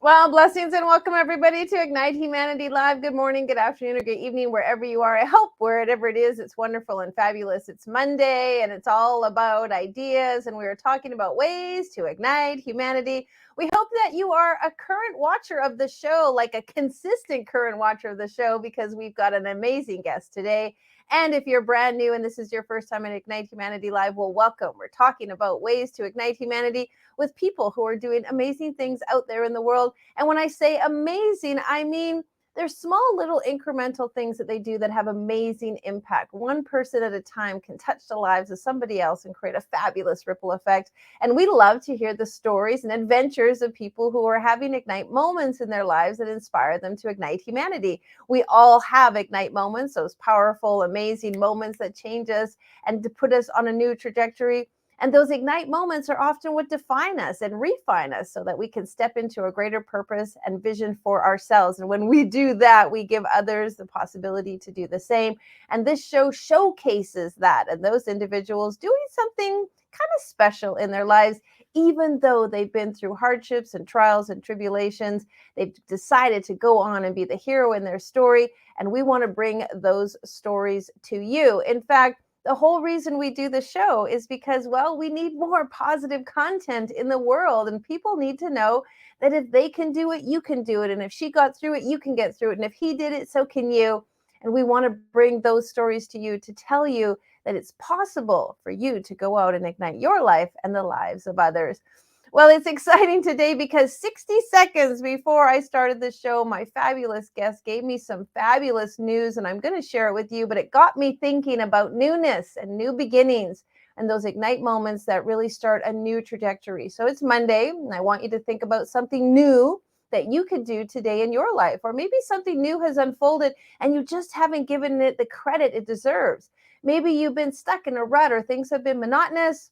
Well, blessings and welcome everybody to Ignite Humanity Live. Good morning, good afternoon, or good evening, wherever you are. I hope wherever it is, it's wonderful and fabulous. It's Monday and it's all about ideas, and we are talking about ways to ignite humanity. We hope that you are a current watcher of the show, like a consistent current watcher of the show, because we've got an amazing guest today. And if you're brand new and this is your first time at Ignite Humanity Live, well, welcome. We're talking about ways to ignite humanity with people who are doing amazing things out there in the world. And when I say amazing, I mean there's small little incremental things that they do that have amazing impact. One person at a time can touch the lives of somebody else and create a fabulous ripple effect. And we love to hear the stories and adventures of people who are having ignite moments in their lives that inspire them to ignite humanity. We all have ignite moments, those powerful, amazing moments that change us and to put us on a new trajectory. And those ignite moments are often what define us and refine us so that we can step into a greater purpose and vision for ourselves. And when we do that, we give others the possibility to do the same. And this show showcases that and those individuals doing something kind of special in their lives, even though they've been through hardships and trials and tribulations. They've decided to go on and be the hero in their story. And we want to bring those stories to you. In fact, the whole reason we do the show is because, well, we need more positive content in the world, and people need to know that if they can do it, you can do it. And if she got through it, you can get through it. And if he did it, so can you. And we want to bring those stories to you to tell you that it's possible for you to go out and ignite your life and the lives of others. Well, it's exciting today because 60 seconds before I started the show, my fabulous guest gave me some fabulous news, and I'm going to share it with you. But it got me thinking about newness and new beginnings and those ignite moments that really start a new trajectory. So it's Monday, and I want you to think about something new that you could do today in your life, or maybe something new has unfolded and you just haven't given it the credit it deserves. Maybe you've been stuck in a rut or things have been monotonous.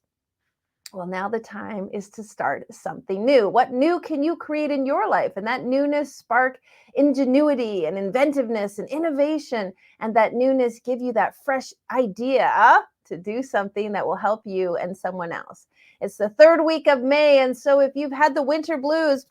Well, now the time is to start something new. What new can you create in your life? And that newness spark ingenuity and inventiveness and innovation. And that newness give you that fresh idea to do something that will help you and someone else. It's the third week of May. And so if you've had the winter blues,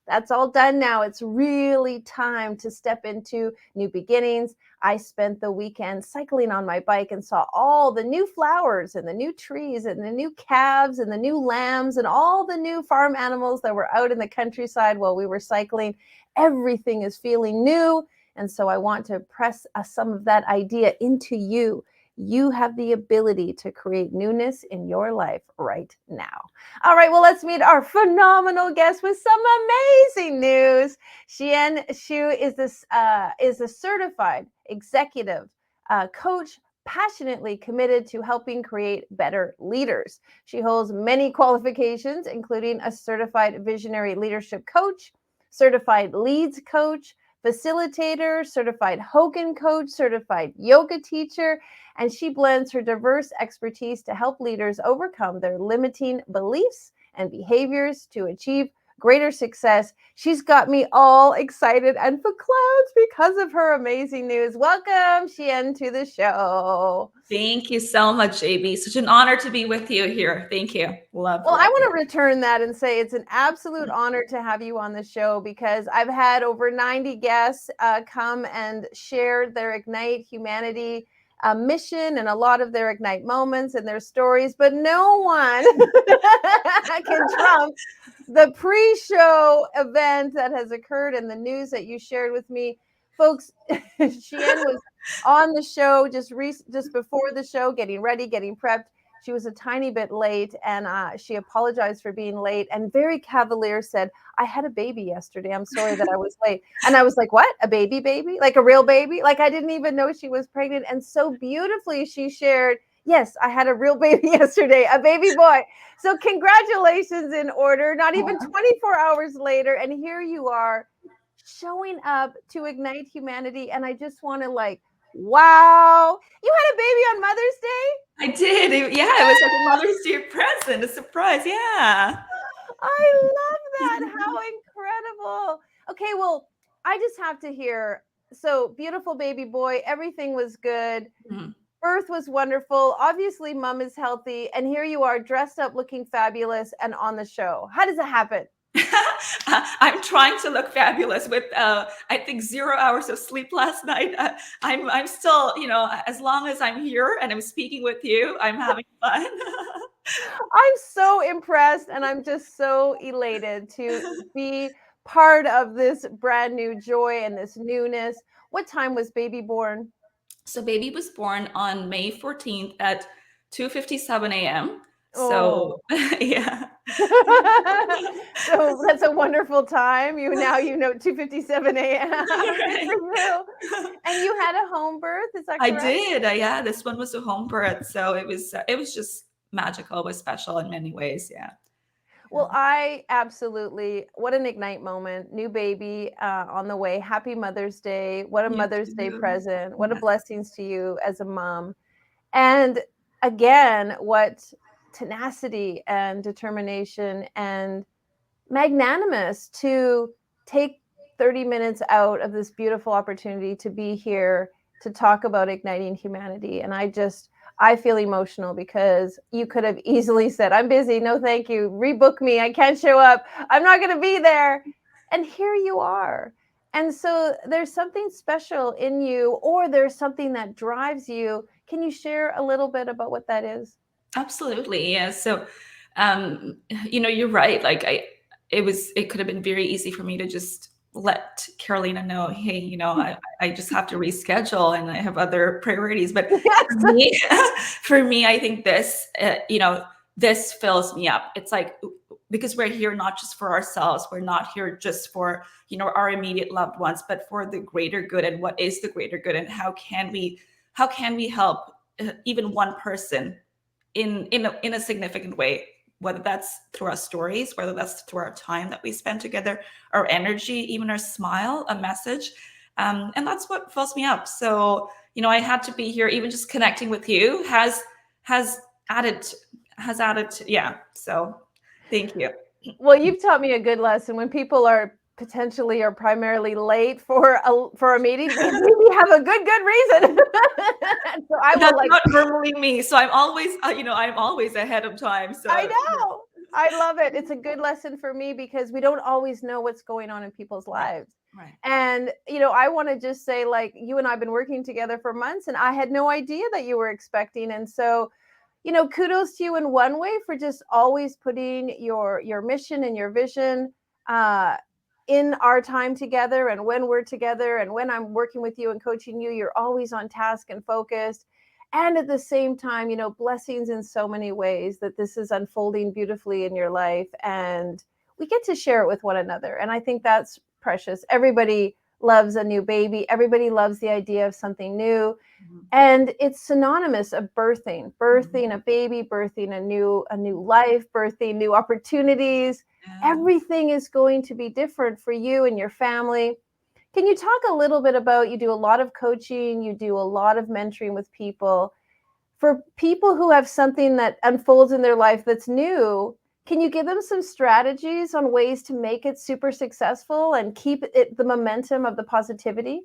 that's all done now. It's really time to step into new beginnings. I spent the weekend cycling on my bike and saw all the new flowers and the new trees and the new calves and the new lambs and all the new farm animals that were out in the countryside while we were cycling. Everything is feeling new. And so I want to press some of that idea into you. You have the ability to create newness in your life right now. All right, well, let's meet our phenomenal guest with some amazing news. Shiyen Shu is a certified executive coach, passionately committed to helping create better leaders. She holds many qualifications, including a certified visionary leadership coach, certified leads coach, facilitator, certified Hogan coach, certified yoga teacher, and she blends her diverse expertise to help leaders overcome their limiting beliefs and behaviors to achieve greater success. She's got me all excited and for clouds because of her amazing news. Welcome, Shiyen, to the show. Thank you so much, JB. Such an honor to be with you here. Thank you. Love. Well, I want to return that and say it's an absolute honor to have you on the show because I've had over 90 guests come and share their Ignite Humanity mission and a lot of their Ignite moments and their stories, but no one can trump the pre-show event that has occurred and the news that you shared with me. Folks, Shiyen was on the show just before the show, getting ready, getting prepped. She was a tiny bit late and she apologized for being late and very cavalier said, I had a baby yesterday. I'm sorry that I was late. And I was like, what? A baby? Like a real baby? Like I didn't even know she was pregnant. And so beautifully she shared, yes, I had a real baby yesterday, a baby boy. So congratulations in order, not even 24 hours later. And here you are showing up to Ignite Humanity. And I just want to wow, you had a baby on Mother's Day? I did. Yeah, it was like a Mother's Day present, a surprise. Yeah. I love that. How incredible. Okay, well, I just have to hear. So, beautiful baby boy, everything was good. Mhm. Birth was wonderful. Obviously, mom is healthy. And here you are dressed up, looking fabulous and on the show. How does it happen? I'm trying to look fabulous with, I think, 0 hours of sleep last night. I'm still, as long as I'm here and I'm speaking with you, I'm having fun. I'm so impressed and I'm just so elated to be part of this brand new joy and this newness. What time was baby born? So baby was born on May 14th at 2:57 a.m. Oh. So yeah. So that's a wonderful time. You know 2:57 a.m. Good for Right. you. And you had a home birth, is that I correct? did. Yeah, this one was a home birth, so it was just magical. It was special in many ways. Yeah. Well, I absolutely, what an Ignite moment. New baby on the way. Happy Mother's Day. What a You Mother's Day too. present. What a Yes. blessings to you as a mom. And again, what tenacity and determination and magnanimous to take 30 minutes out of this beautiful opportunity to be here to talk about igniting humanity. And I feel emotional because you could have easily said, I'm busy, no thank you, rebook me, I can't show up, I'm not going to be there. And here you are. And so there's something special in you, or there's something that drives you. Can you share a little bit about what that is? Absolutely. Yeah. So, you're right. Like it could have been very easy for me to just let Carolina know, hey, I just have to reschedule and I have other priorities. But for Yes. me, for me, I think this fills me up. It's like, because we're here not just for ourselves, we're not here just for, our immediate loved ones, but for the greater good. And what is the greater good, and how can we help even one person in a significant way, whether that's through our stories, whether that's through our time that we spend together, our energy, even our smile, a message. And that's what fills me up. So, I had to be here. Even just connecting with you has added yeah. So thank you. Well, you've taught me a good lesson. When people are potentially or primarily late for a meeting, they maybe have a good reason. So I will That's like, not normally me. So I'm always ahead of time. I So know. I love it. It's a good lesson for me because we don't always know what's going on in people's right, lives. right. And, I want to just say, like, you and I have been working together for months, and I had no idea that you were expecting. And so, kudos to you in one way for just always putting your mission and your vision uh, in our time together. And when we're together and when I'm working with you and coaching you, you're always on task and focused. And at the same time, blessings in so many ways that this is unfolding beautifully in your life. And we get to share it with one another. And I think that's precious. Everybody loves a new baby. Everybody loves the idea of something new. Mhm. And it's synonymous of birthing, Mhm. birthing a baby, birthing a new life, birthing new opportunities. Yeah. Everything is going to be different for you and your family. Can you talk a little bit about, you do a lot of coaching, you do a lot of mentoring with people. For people who have something that unfolds in their life that's new, can you give them some strategies on ways to make it super successful and keep it the momentum of the positivity?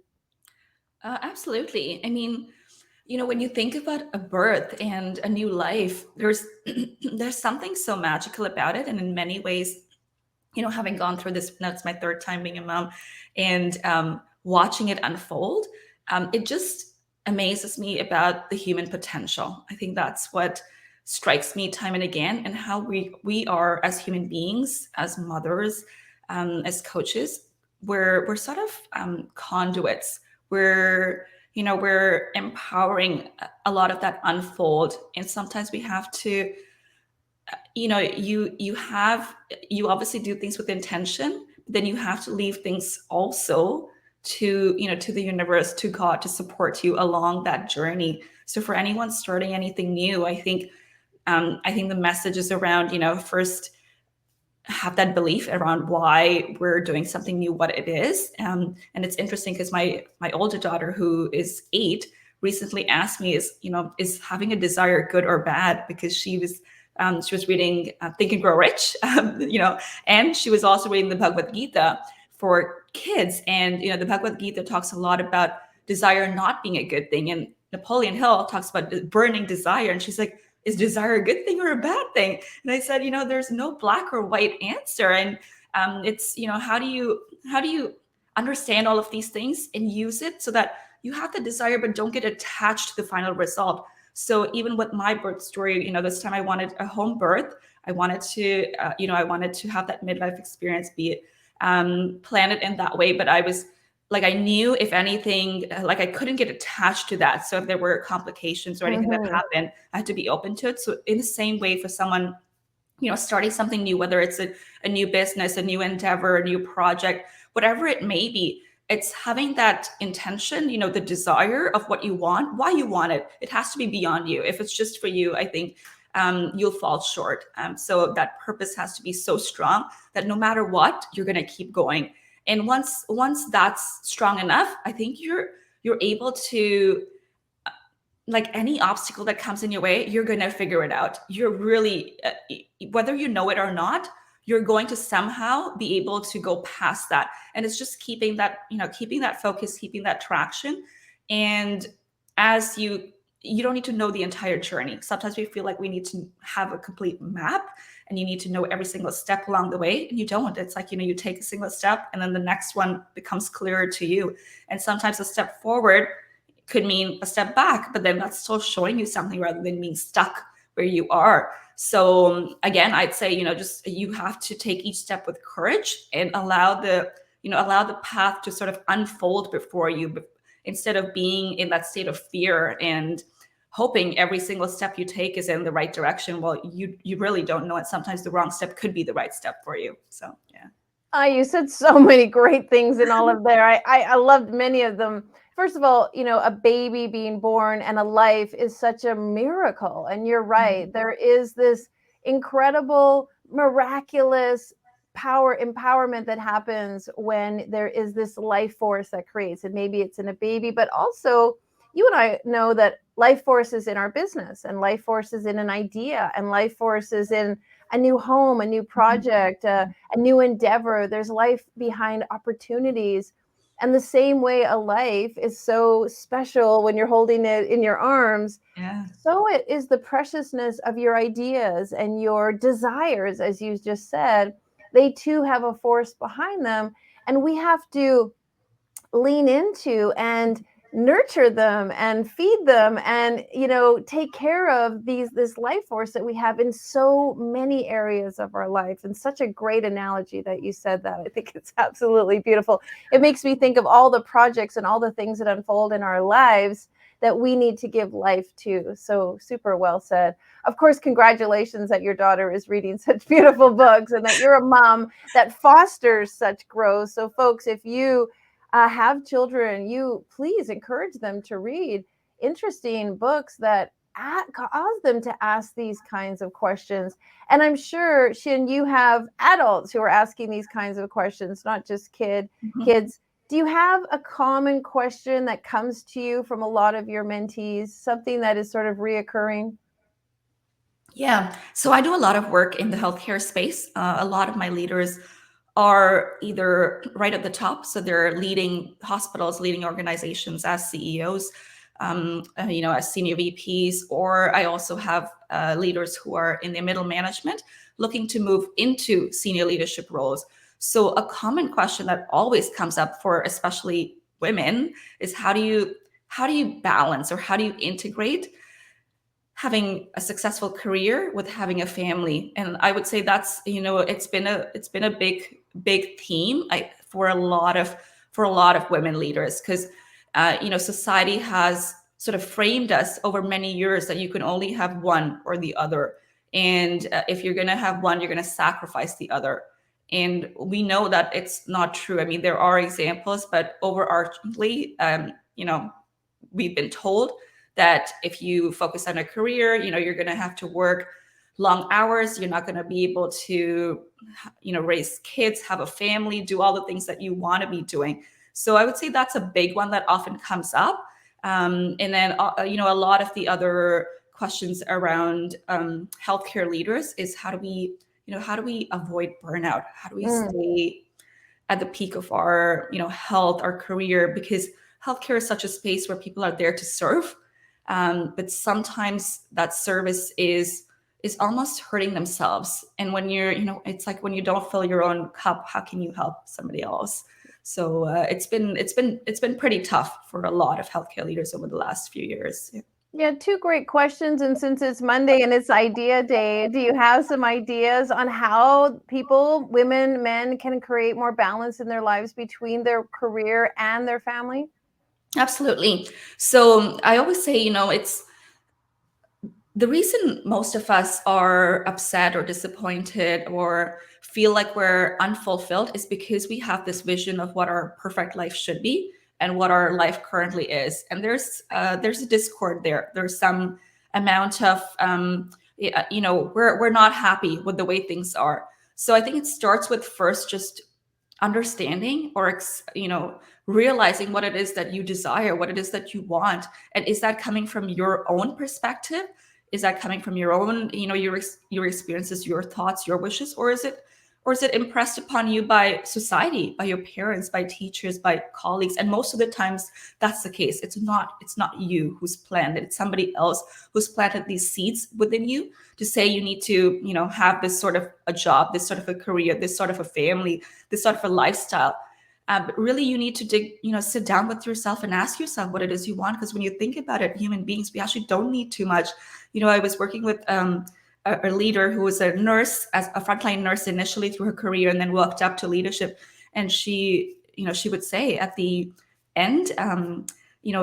Absolutely. I mean, when you think about a birth and a new life, there's something so magical about it. And in many ways, having gone through this, now it's my third time being a mom, and watching it unfold, it just amazes me about the human potential. I think that's what strikes me time and again, and how we are as human beings, as mothers, as coaches. We're sort of conduits. We're empowering a lot of that unfold, and sometimes we have to, you obviously do things with intention, but then you have to leave things also to the universe, to God, to support you along that journey. So for anyone starting anything new, I think the message is around, first have that belief around why we're doing something new, what it is. And it's interesting because my older daughter, who is 8, recently asked me, is having a desire good or bad? Because she was reading Think and Grow Rich, and she was also reading the Bhagavad Gita for kids. And the Bhagavad Gita talks a lot about desire not being a good thing, and Napoleon Hill talks about burning desire. And she's like, is desire a good thing or a bad thing? And I said, there's no black or white answer. And It's, how do you understand all of these things and use it so that you have the desire but don't get attached to the final result. So even with my birth story, this time I wanted a home birth. I wanted to, I wanted to have that midlife experience, be it plan it in that way. But I was like, I knew if anything, like I couldn't get attached to that. So if there were complications or anything that happened, I had to be open to it. So in the same way, for someone, starting something new, whether it's a new business, a new endeavor, a new project, whatever it may be, it's having that intention, the desire of what you want, why you want it. It has to be beyond you. If it's just for you, I think you'll fall short. So that purpose has to be so strong that no matter what, you're going to keep going. And once that's strong enough, I think you're able to, like, any obstacle that comes in your way, you're going to figure it out. You're really, whether you know it or not, you're going to somehow be able to go past that. And it's just keeping that focus, keeping that traction. And as you don't need to know the entire journey. Sometimes we feel like we need to have a complete map and you need to know every single step along the way, and you don't. It's like, you take a single step and then the next one becomes clearer to you. And sometimes a step forward could mean a step back, but then that's still showing you something rather than being stuck where you are. So again, I'd say, just you have to take each step with courage and allow the path to sort of unfold before you, instead of being in that state of fear and hoping every single step you take is in the right direction. Well, you really don't know it. Sometimes the wrong step could be the right step for you. So yeah. You said so many great things in all of there. I loved many of them. First of all, a baby being born and a life is such a miracle. And you're right. There is this incredible, miraculous empowerment that happens when there is this life force that creates. And maybe it's in a baby, but also you and I know that life force is in our business, and life force is in an idea, and life force is in a new home, a new project, a new endeavor. There's life behind opportunities. And the same way a life is so special when you're holding it in your arms, so it is the preciousness of your ideas and your desires, as you just said. They too have a force behind them, and we have to lean into and nurture them and feed them and take care of this life force that we have in so many areas of our life. And such a great analogy that you said that. I think it's absolutely beautiful. It makes me think of all the projects and all the things that unfold in our lives that we need to give life to. So super well said. Of course, congratulations that your daughter is reading such beautiful books and that you're a mom that fosters such growth. So folks, if you have children, you please encourage them to read interesting books that cause them to ask these kinds of questions. And I'm sure, Shiyen, you have adults who are asking these kinds of questions, not just kids. Do you have a common question that comes to you from a lot of your mentees, something that is sort of reoccurring? Yeah. So I do a lot of work in the healthcare space. A lot of my leaders are either right at the top, so they're leading hospitals, leading organizations as CEOs, as senior VPs, or I also have leaders who are in the middle management looking to move into senior leadership roles. So a common question that always comes up for especially women is how do you balance, or how do you integrate having a successful career with having a family? And I would say that's, it's been a big theme for a lot of women leaders, because society has sort of framed us over many years that you can only have one or the other, and if you're going to have one, you're going to sacrifice the other. And we know that it's not true. I mean, there are examples, but overarchingly, we've been told that if you focus on a career, you're going to have to work long hours. You're not going to be able to, raise kids, have a family, do all the things that you want to be doing. So I would say that's a big one that often comes up. And then, a lot of the other questions around healthcare leaders is how do we avoid burnout? How do we stay at the peak of our, health, our career? Because healthcare is such a space where people are there to serve. But sometimes that service is is almost hurting themselves. And when you're, it's like when you don't fill your own cup, how can you help somebody else? So it's been pretty tough for a lot of healthcare leaders over the last few years. Yeah. Yeah, two great questions. And since it's Monday and it's Idea Day, do you have some ideas on how people, women, men, can create more balance in their lives between their career and their family? Absolutely. So I always say, it's the reason most of us are upset or disappointed or feel like we're unfulfilled is because we have this vision of what our perfect life should be and what our life currently is. And there's a discord there. There's some amount of we're not happy with the way things are. So I think it starts with first just understanding or realizing what it is that you desire, what it is that you want, and is that coming from your own perspective? Is that coming from your own, your experiences, your thoughts, your wishes, or is it impressed upon you by society, by your parents, by teachers, by colleagues? And most of the times that's the case. It's not you who's planned it. It's somebody else who's planted these seeds within you to say you need to, have this sort of a job, this sort of a career, this sort of a family, this sort of a lifestyle. But really, you need to sit down with yourself and ask yourself what it is you want. Because when you think about it, human beings, we actually don't need too much. I was working with a leader who was a nurse, as a frontline nurse initially through her career, and then worked up to leadership. And she would say at the end,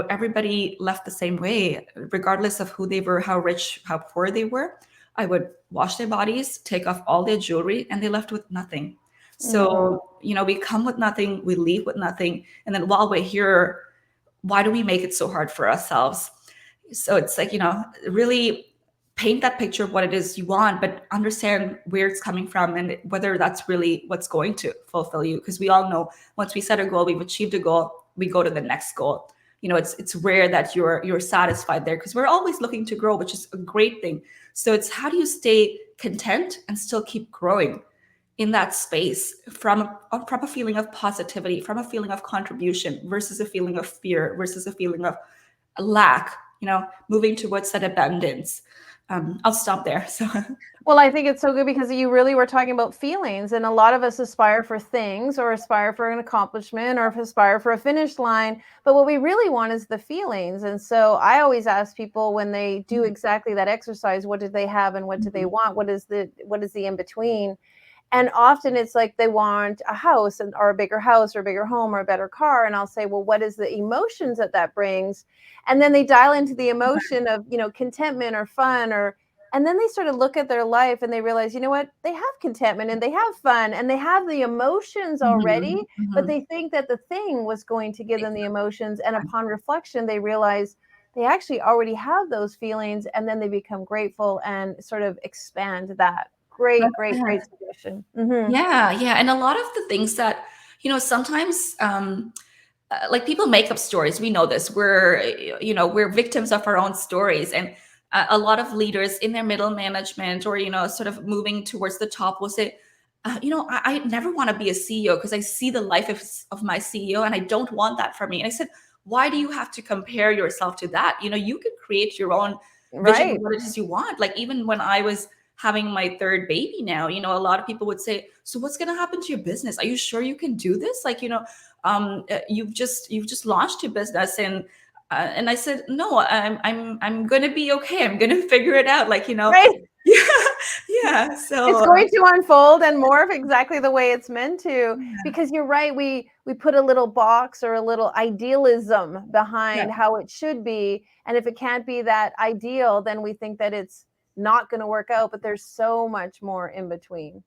everybody left the same way, regardless of who they were, how rich, how poor they were. I would wash their bodies, take off all their jewelry, and they left with nothing. So, we come with nothing, we leave with nothing. And then while we're here, why do we make it so hard for ourselves? So it's like, really paint that picture of what it is you want, but understand where it's coming from and whether that's really what's going to fulfill you. Because we all know once we set a goal, we've achieved a goal, we go to the next goal. It's rare that you're satisfied there, because we're always looking to grow, which is a great thing. So it's how do you stay content and still keep growing in that space from a feeling of positivity, from a feeling of contribution versus a feeling of fear, versus a feeling of lack, moving towards that abundance. I'll stop there. So Well, I think it's so good because you really were talking about feelings, and a lot of us aspire for things or aspire for an accomplishment or aspire for a finish line. But what we really want is the feelings. And so I always ask people when they do exactly that exercise, what do they have and what do they want? What is the in between? And often it's like they want a house or a bigger house or a bigger home or a better car. And I'll say, well, what is the emotions that brings? And then they dial into the emotion of, contentment or fun, and then they sort of look at their life and they realize, you know what, they have contentment and they have fun and they have the emotions already, but they think that the thing was going to give them the emotions. And upon reflection, they realize they actually already have those feelings, and then they become grateful and sort of expand that. Great suggestion. Yeah. And a lot of the things that, sometimes, like people make up stories. We know this. We're victims of our own stories. And a lot of leaders in their middle management or, sort of moving towards the top will say, I never want to be a CEO because I see the life of my CEO and I don't want that for me. And I said, why do you have to compare yourself to that? You could create your own vision Right. of what it is you want. Like even when I was having my third baby now, a lot of people would say, so what's going to happen to your business? Are you sure you can do this? Like, you've just launched your business. And I said, no, I'm going to be okay. I'm going to figure it out. Like, Right. yeah, yeah. It's So going to unfold and morph exactly the way it's meant to, yeah, because you're right. We put a little box or a little idealism yeah, behind how it should be. And if it can't be that ideal, then we think that it's not going to work out, but there's so much more in between.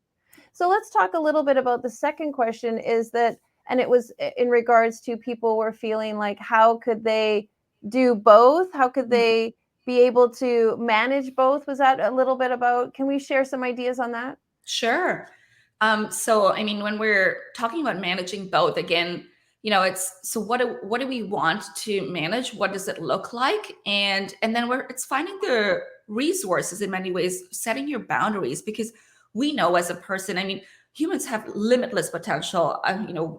So let's talk a little bit about the second question, is that, and it was in regards to people were feeling like, how could they do both? How could they be able to manage both? Was that a little bit about, can we share some ideas on that? sure. So I mean, when we're talking about managing both, again, it's so what do we want to manage? What does it look like? And then it's finding the resources in many ways, setting your boundaries, because we know as a person, I mean, humans have limitless potential.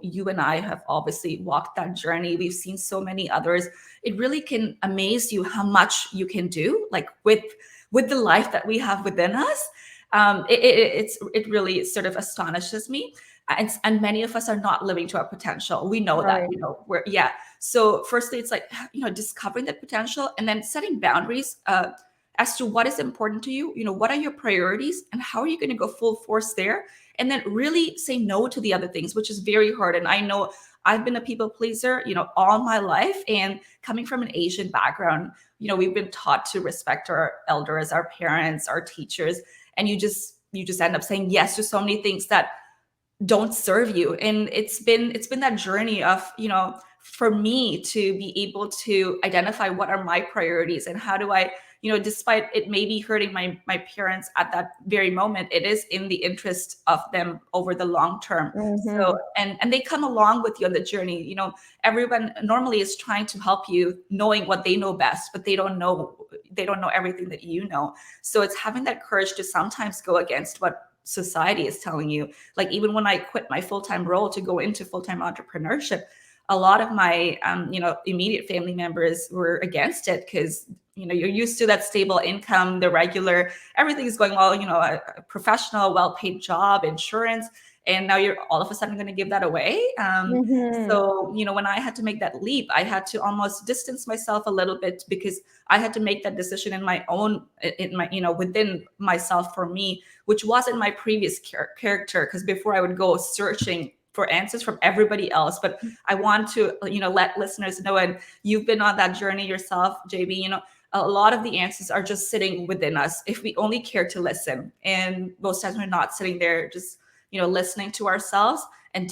You and I have obviously walked that journey. We've seen so many others. It really can amaze you how much you can do, like with with the life that we have within us. It really sort of astonishes me. And many of us are not living to our potential. We know that, Right. we're, yeah. So firstly, it's like, discovering that potential, and then setting boundaries as to what is important to you. What are your priorities, and how are you going to go full force there? And then really say no to the other things, which is very hard. And I know I've been a people pleaser, all my life. And coming from an Asian background, we've been taught to respect our elders, our parents, our teachers, and you just end up saying yes to so many things that don't serve you. And it's been that journey of, for me to be able to identify what are my priorities, and how do I, despite it maybe hurting my parents at that very moment, it is in the interest of them over the long term. So, Mm-hmm. and they come along with you on the journey. Everyone normally is trying to help you, knowing what they know best, but they don't know everything that you know. So it's having that courage to sometimes go against what society is telling you. Like, even when I quit my full-time role to go into full-time entrepreneurship, a lot of my immediate family members were against it, because you're used to that stable income, the regular, everything is going well, a professional, well-paid job, insurance, and now you're all of a sudden going to give that away. Mm-hmm. So when I had to make that leap, I had to almost distance myself a little bit, because I had to make that decision in my own, in my, within myself, for me, which wasn't my previous character. Because before, I would go searching for answers from everybody else. But I want to, let listeners know, and you've been on that journey yourself, JB, a lot of the answers are just sitting within us if we only care to listen. And most times we're not sitting there just, listening to ourselves and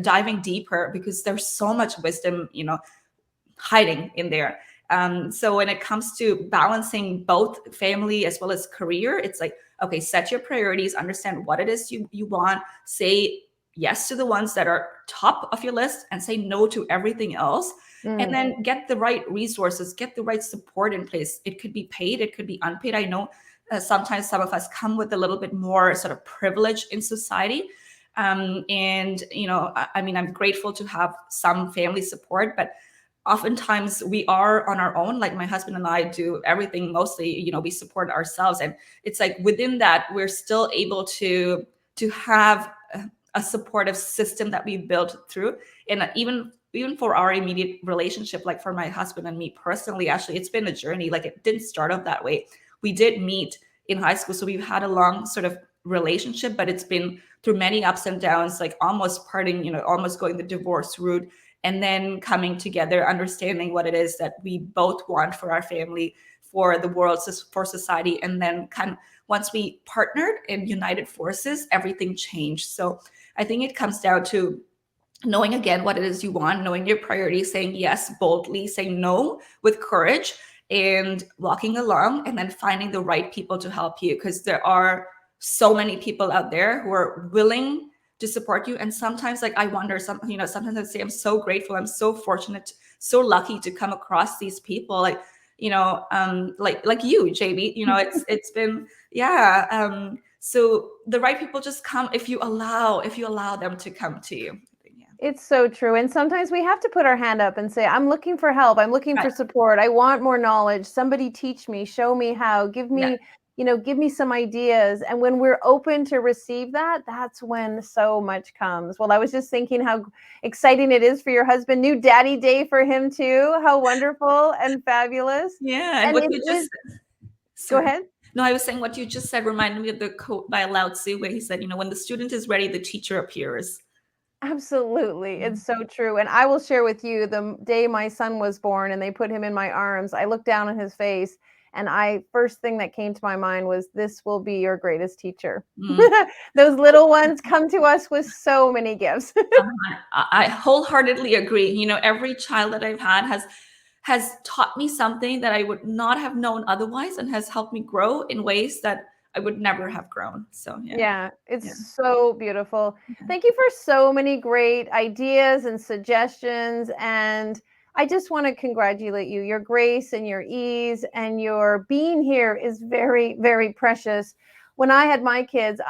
diving deeper, because there's so much wisdom, hiding in there. So when it comes to balancing both family as well as career, it's like, okay, set your priorities, understand what it is you want, say yes to the ones that are top of your list, and say no to everything else. And Mm. then get the right resources, get the right support in place. It could be paid, it could be unpaid. I know sometimes some of us come with a little bit more sort of privilege in society. And, I mean, I'm grateful to have some family support, but oftentimes we are on our own. Like, my husband and I do everything mostly, we support ourselves. And it's like, within that, we're still able to have a supportive system that we built through. And even for our immediate relationship, like for my husband and me personally, actually, it's been a journey. Like, it didn't start out that way. We did meet in high school, so we've had a long sort of relationship, but it's been through many ups and downs, like almost parting, almost going the divorce route, and then coming together, understanding what it is that we both want for our family, for the world, for society. And then kind of, once we partnered and united forces, everything changed. So I think it comes down to knowing, again, what it is you want, knowing your priorities, saying yes boldly, saying no with courage, and walking along, and then finding the right people to help you, because there are so many people out there who are willing to support you. And sometimes, like, I wonder, sometimes I say, I'm so grateful, I'm so fortunate, so lucky to come across these people, like, like you, JB. It's been, yeah. So the right people just come if you allow them to come to you. Yeah. It's so true. And sometimes we have to put our hand up and say, I'm looking for help. I'm looking Right. for support. I want more knowledge. Somebody teach me, show me how, Yeah. give me some ideas. And when we're open to receive that, that's when so much comes. Well, I was just thinking how exciting it is for your husband. New daddy day for him too. How wonderful and fabulous. Yeah. And And what it you is, just said, go sorry. ahead. No, I was saying what you just said reminded me of the quote by Lao Tzu, where he said, when the student is ready, the teacher appears. Absolutely. It's so true. And I will share with you the day my son was born and they put him in my arms, I looked down on his face and first thing that came to my mind was, this will be your greatest teacher. Mm. Those little ones come to us with so many gifts. I wholeheartedly agree. Every child that I've had has taught me something that I would not have known otherwise, and has helped me grow in ways that I would never have grown. So yeah. Yeah, it's Yeah. so beautiful. Thank you for so many great ideas and suggestions. And I just want to congratulate you. Your grace and your ease and your being here is very, very precious. When I had my kids,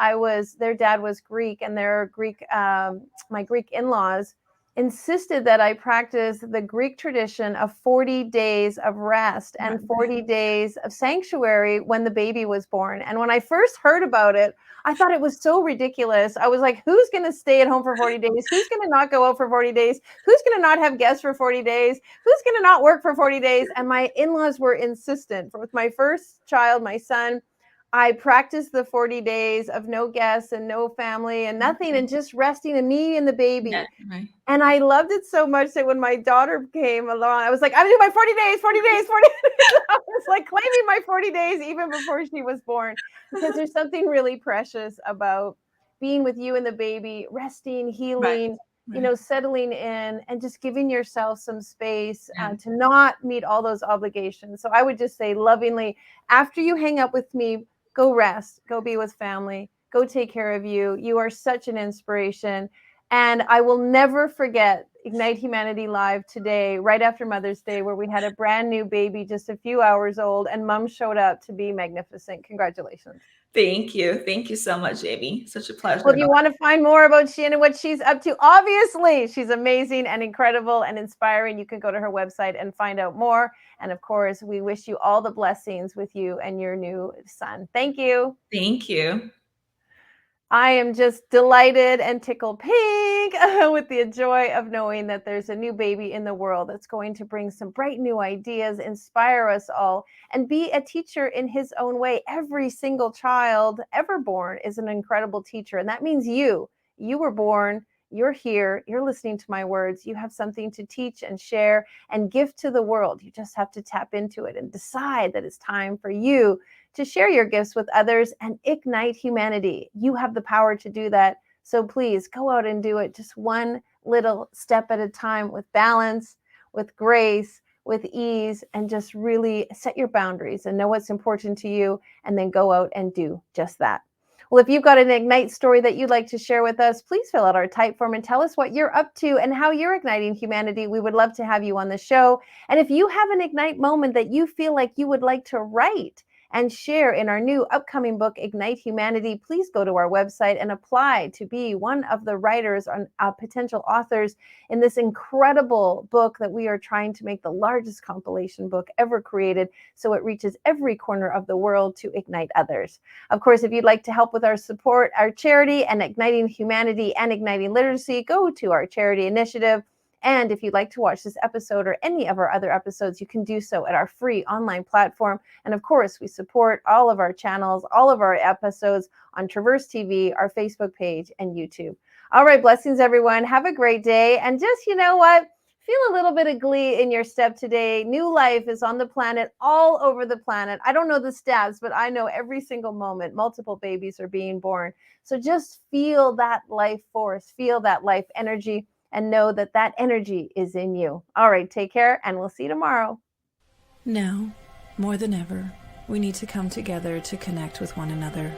their dad was Greek, and my Greek in-laws insisted that I practice the Greek tradition of 40 days of rest and 40 days of sanctuary when the baby was born. And when I first heard about it, I thought it was so ridiculous. I was like, who's going to stay at home for 40 days? Who's going to not go out for 40 days? Who's going to not have guests for 40 days? Who's going to not work for 40 days? And my in-laws were insistent. With my first child, my son, I practiced the 40 days of no guests and no family and nothing, and just resting, and me and the baby. Yeah, right. And I loved it so much that when my daughter came along, I was like, I'm doing my 40 days, 40 days, 40 days. I was like claiming my 40 days even before she was born, because there's something really precious about being with you and the baby, resting, healing, settling in, and just giving yourself some space to not meet all those obligations. So I would just say lovingly, after you hang up with me, go rest, go be with family, go take care of you. You are such an inspiration. And I will never forget Ignite Humanity Live today, right after Mother's Day, where we had a brand new baby, just a few hours old, and Mom showed up to be magnificent. Congratulations. Thank you. Thank you so much, Amy. Such a pleasure. Well, if you want to find more about Shiyen and what she's up to, obviously she's amazing and incredible and inspiring. You can go to her website and find out more. And of course, we wish you all the blessings with you and your new son. Thank you. Thank you. I am just delighted and tickled pink with the joy of knowing that there's a new baby in the world that's going to bring some bright new ideas, inspire us all, and be a teacher in his own way. Every single child ever born is an incredible teacher. And that means you were born, you're here, you're listening to my words. You have something to teach and share and give to the world. You just have to tap into it and decide that it's time for you to share your gifts with others and ignite humanity. You have the power to do that. So please go out and do it, just one little step at a time, with balance, with grace, with ease, and just really set your boundaries and know what's important to you, and then go out and do just that. Well, if you've got an Ignite story that you'd like to share with us, please fill out our type form and tell us what you're up to and how you're igniting humanity. We would love to have you on the show. And if you have an Ignite moment that you feel like you would like to write and share in our new upcoming book, Ignite Humanity, please go to our website and apply to be one of the writers or potential authors in this incredible book that we are trying to make the largest compilation book ever created, so it reaches every corner of the world to ignite others. Of course, if you'd like to help with our support, our charity, and igniting humanity and igniting literacy, go to our charity initiative. And if you'd like to watch this episode or any of our other episodes, you can do so at our free online platform. And of course, we support all of our channels, all of our episodes on Traverse TV, our Facebook page, and YouTube. All right, blessings, everyone. Have a great day. And just, you know what? Feel a little bit of glee in your step today. New life is on the planet, all over the planet. I don't know the stats, but I know every single moment multiple babies are being born. So just feel that life force, feel that life energy, and know that that energy is in you. All right, take care, and we'll see you tomorrow. Now, more than ever, we need to come together to connect with one another.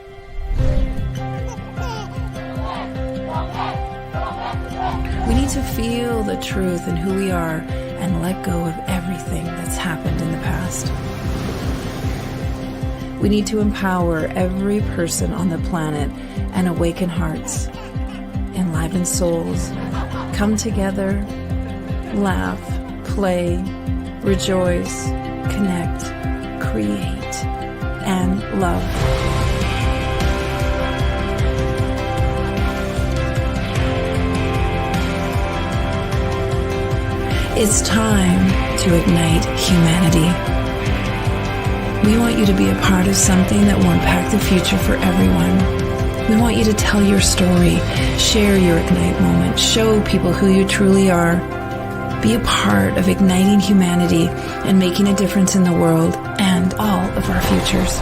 We need to feel the truth in who we are and let go of everything that's happened in the past. We need to empower every person on the planet and awaken hearts, enliven souls, come together, laugh, play, rejoice, connect, create, and love. It's time to ignite humanity. We want you to be a part of something that will impact the future for everyone. We want you to tell your story, share your Ignite moment, show people who you truly are. Be a part of igniting humanity and making a difference in the world and all of our futures.